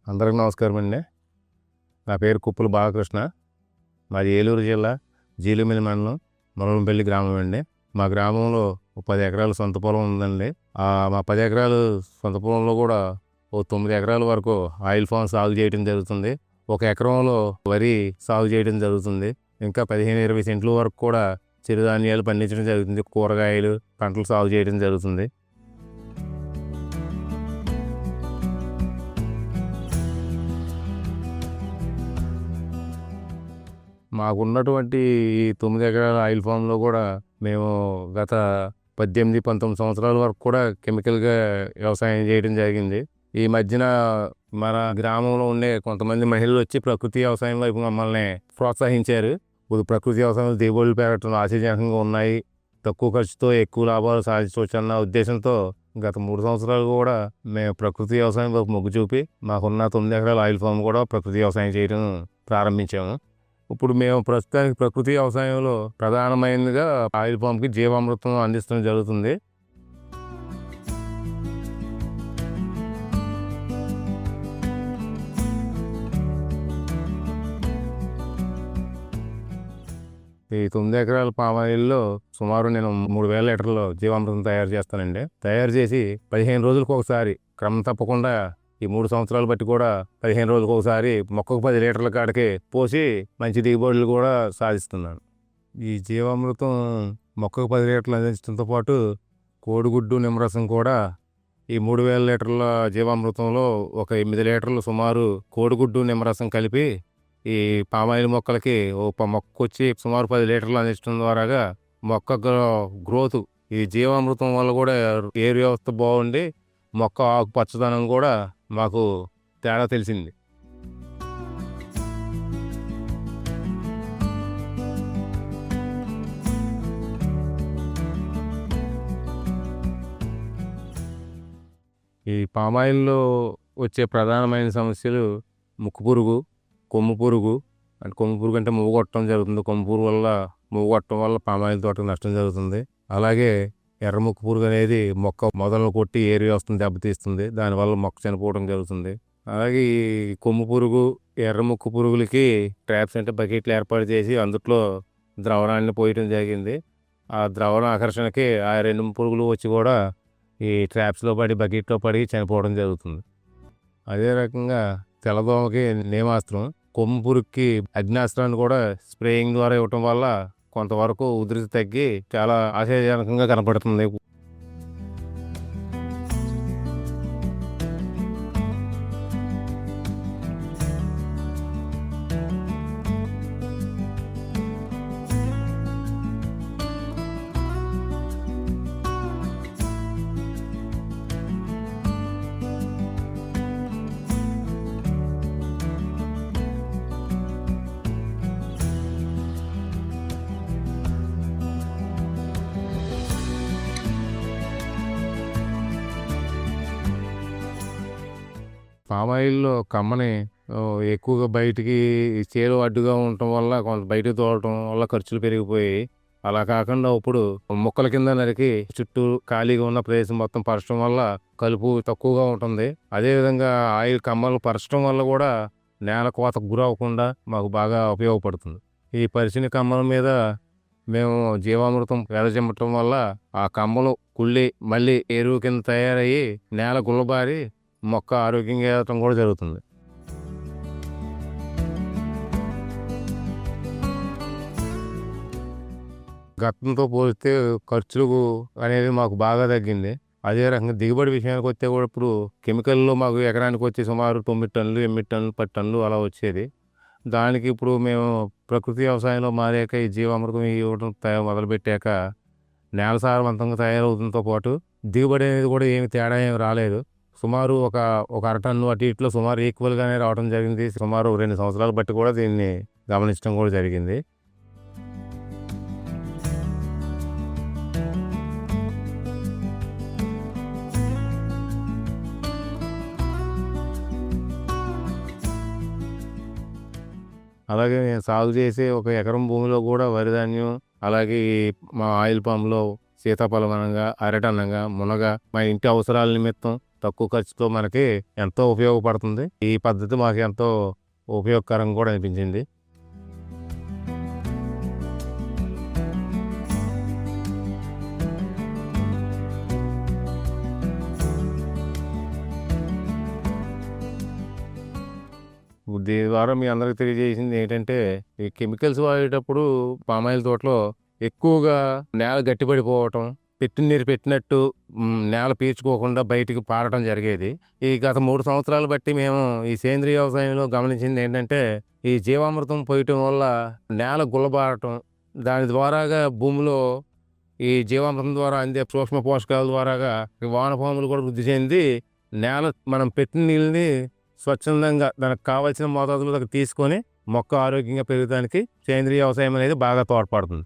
అందరికీ నమస్కారం అండి. నా పేరు కుప్పల బాలకృష్ణ. మాది ఏలూరు జిల్లా జీలుమిల్లి మండలం మునగంపల్లి గ్రామం అండి. మా గ్రామంలో 10 ఎకరాల సొంత పొలం ఉందండి. మా 10 ఎకరాలు సొంత పొలంలో కూడా 9 ఎకరాల వరకు ఆయిల్ ఫామ్ సాగు చేయడం జరుగుతుంది. 1 ఎకరంలో వరి సాగు చేయడం జరుగుతుంది. ఇంకా 15-20 సెంట్ల వరకు కూడా చిరుధాన్యాలు పండించడం జరుగుతుంది. కూరగాయలు పంటలు సాగు చేయడం జరుగుతుంది. మాకున్నటువంటి ఈ 9 ఎకరాల ఆయిల్ ఫామ్లో కూడా మేము గత 18-19 సంవత్సరాల వరకు కూడా కెమికల్గా వ్యవసాయం చేయడం జరిగింది. ఈ మధ్యన మన గ్రామంలో ఉండే కొంతమంది మహిళలు వచ్చి ప్రకృతి వ్యవసాయం వైపు మమ్మల్ని ప్రోత్సహించారు. ప్రకృతి వ్యవసాయంలో దిగుబడులు పెరగటం ఆశాజనకంగా ఉన్నాయి, తక్కువ ఖర్చుతో ఎక్కువ లాభాలు సాధించవచ్చు అన్న ఉద్దేశంతో గత 3 సంవత్సరాలు కూడా మేము ప్రకృతి వ్యవసాయం వైపు మొగ్గు చూపి మాకున్న 9 ఎకరాల ఆయిల్ ఫామ్ కూడా ప్రకృతి వ్యవసాయం చేయడం ప్రారంభించాము. ఇప్పుడు మేము ప్రస్తుతానికి ప్రకృతి వ్యవసాయంలో ప్రధానమైనదిగా ఆయిల్ ఫామ్కి జీవామృతం అందించడం జరుగుతుంది. ఈ 9 ఎకరాల పామాయిల్లో సుమారు నేను 3000 లీటర్ల జీవామృతం తయారు చేస్తానండి. తయారు చేసి 15 రోజులకు ఒకసారి క్రమం తప్పకుండా ఈ 3 సంవత్సరాలు బట్టి కూడా 15 రోజులకు ఒకసారి మొక్కకు 10 లీటర్ల కాడికి పోసి మంచి దిగుబడులు కూడా సాధిస్తున్నాను. ఈ జీవామృతం మొక్కకు 10 లీటర్లు అందించడంతో పాటు కోడిగుడ్డు నిమ్మరసం కూడా ఈ 3000 లీటర్ల జీవామృతంలో ఒక 8 లీటర్లు సుమారు కోడిగుడ్డు నిమ్మరసం కలిపి ఈ పామాయిల్ మొక్కలకి మొక్కకు వచ్చి సుమారు 10 లీటర్లు అందించడం ద్వారాగా మొక్క గ్రోత్ ఈ జీవామృతం వల్ల కూడా ఏరు వ్యవస్థ బాగుండి మొక్క ఆకు పచ్చదనం కూడా మాకు తేడా తెలిసింది. ఈ పామాయిల్లో వచ్చే ప్రధానమైన సమస్యలు ముక్కు పురుగు, కొమ్ము పురుగు. కొమ్ము పురుగు అంటే మువ్వు కొట్టడం జరుగుతుంది. కొమ్ము పురుగు వల్ల మువ్వు కొట్టడం వల్ల పామాయిల్ తోటకు నష్టం జరుగుతుంది. అలాగే ఎర్రముక్కు పురుగు అనేది మొక్క మొదలను కొట్టి ఏరి వ్యవస్థను దెబ్బతీస్తుంది. దానివల్ల మొక్క చనిపోవడం జరుగుతుంది. అలాగే ఈ కొమ్ము పురుగు, ఎర్రముక్కు పురుగులకి ట్రాప్స్ అంటే బకెట్లు ఏర్పాటు చేసి అందులో ద్రవణాన్ని పోయడం జరిగింది. ఆ ద్రవణ ఆకర్షణకి ఆ 2 పురుగులు వచ్చి కూడా ఈ ట్రాప్స్లో పడి బకెట్లో పడి చనిపోవడం జరుగుతుంది. అదే రకంగా తెల్లదోమకి నేమాస్త్రం, కొమ్ము పురుగుకి అగ్నాస్త్రాన్ని కూడా స్ప్రేయింగ్ ద్వారా ఇవ్వటం వల్ల కొంతవరకు ఉధృతి తగ్గి చాలా ఆశాజనకంగా కనపడుతుంది. పామాయిల్లో కమ్మని ఎక్కువగా బయటికి చేలు అడ్డుగా ఉండటం వల్ల కొంత బయటకు తోలటం వల్ల ఖర్చులు పెరిగిపోయి, అలా కాకుండా ఇప్పుడు మొక్కల కింద నరికి చుట్టూ ఖాళీగా ఉన్న ప్రదేశం మొత్తం పరచడం వల్ల కలుపు తక్కువగా ఉంటుంది. అదేవిధంగా ఆయిల్ కమ్మలు పరచడం వల్ల కూడా నేల కోతకు గురవకుండా మాకు బాగా ఉపయోగపడుతుంది. ఈ పరిచిన కమ్మల మీద మేము జీవామృతం వెదజమ్మటం వల్ల ఆ కమ్మలు కుళ్ళి మళ్ళీ ఎరువు కింద తయారయ్యి నేల గుల్లబారి మొక్క ఆరోగ్యంగా ఎదగటం కూడా జరుగుతుంది. గతంతో పోలిస్తే ఖర్చులు అనేది మాకు బాగా తగ్గింది. అదే రకంగా దిగుబడి విషయానికి వస్తే కూడా ఇప్పుడు కెమికల్‌లో మాకు ఎకరానికి వచ్చి సుమారు 9 టన్నులు, 8 టన్నులు, 10 టన్నులు అలా వచ్చేది. దానికి ఇప్పుడు మేము ప్రకృతి వ్యవసాయంలో మారాక ఈ జీవామృతం ఇవ్వడం మొదలుపెట్టాక నేల సారవంతంగా తయారవుతుంతో పాటు దిగుబడి అనేది కూడా ఏమి తేడా ఏమి రాలేదు. సుమారు ఒక అర టన్ను అటు ఇటులో సుమారు ఈక్వల్‌గానే రావడం జరిగింది. సుమారు 2 సంవత్సరాలు బట్టి కూడా దీన్ని గమనించడం కూడా జరిగింది. అలాగే నేను సాగు చేసే ఒక ఎకరం భూమిలో కూడా వరి ధాన్యం, అలాగే మా ఆయిల్ పామ్‌లో సీతాఫలం అనంగా, అరటనంగా, మునగ మా ఇంటి అవసరాల నిమిత్తం తక్కువ ఖర్చుతో మనకి ఎంతో ఉపయోగపడుతుంది. ఈ పద్ధతి మాకు ఎంతో ఉపయోగకరంగా కూడా అనిపించింది. దీని ద్వారా మీ అందరికి తెలియజేసింది ఏంటంటే, ఈ కెమికల్స్ వాడేటప్పుడు పామాయిల్ తోటలో ఎక్కువగా నేల గట్టిపడిపోవటం, పెట్టిన నీరు పెట్టినట్టు నేల పీల్చుకోకుండా బయటికి పారటం జరిగేది. ఈ గత 3 సంవత్సరాలు బట్టి మేము ఈ సేంద్రియ వ్యవసాయంలో గమనించింది ఏంటంటే, ఈ జీవామృతం పోయటం వల్ల నేల గుల్లబారటం, దాని ద్వారాగా భూమిలో ఈ జీవామృతం ద్వారా అందే సూక్ష్మ పోషకాల ద్వారాగా ఈ వానపాములు కూడా వృద్ధి చెంది నేల మనం పెట్టిన నీళ్ళని స్వచ్ఛందంగా దానికి కావాల్సిన మోతాదులో తీసుకొని మొక్క ఆరోగ్యంగా పెరగడానికి సేంద్రియ వ్యవసాయం అనేది బాగా తోడ్పడుతుంది.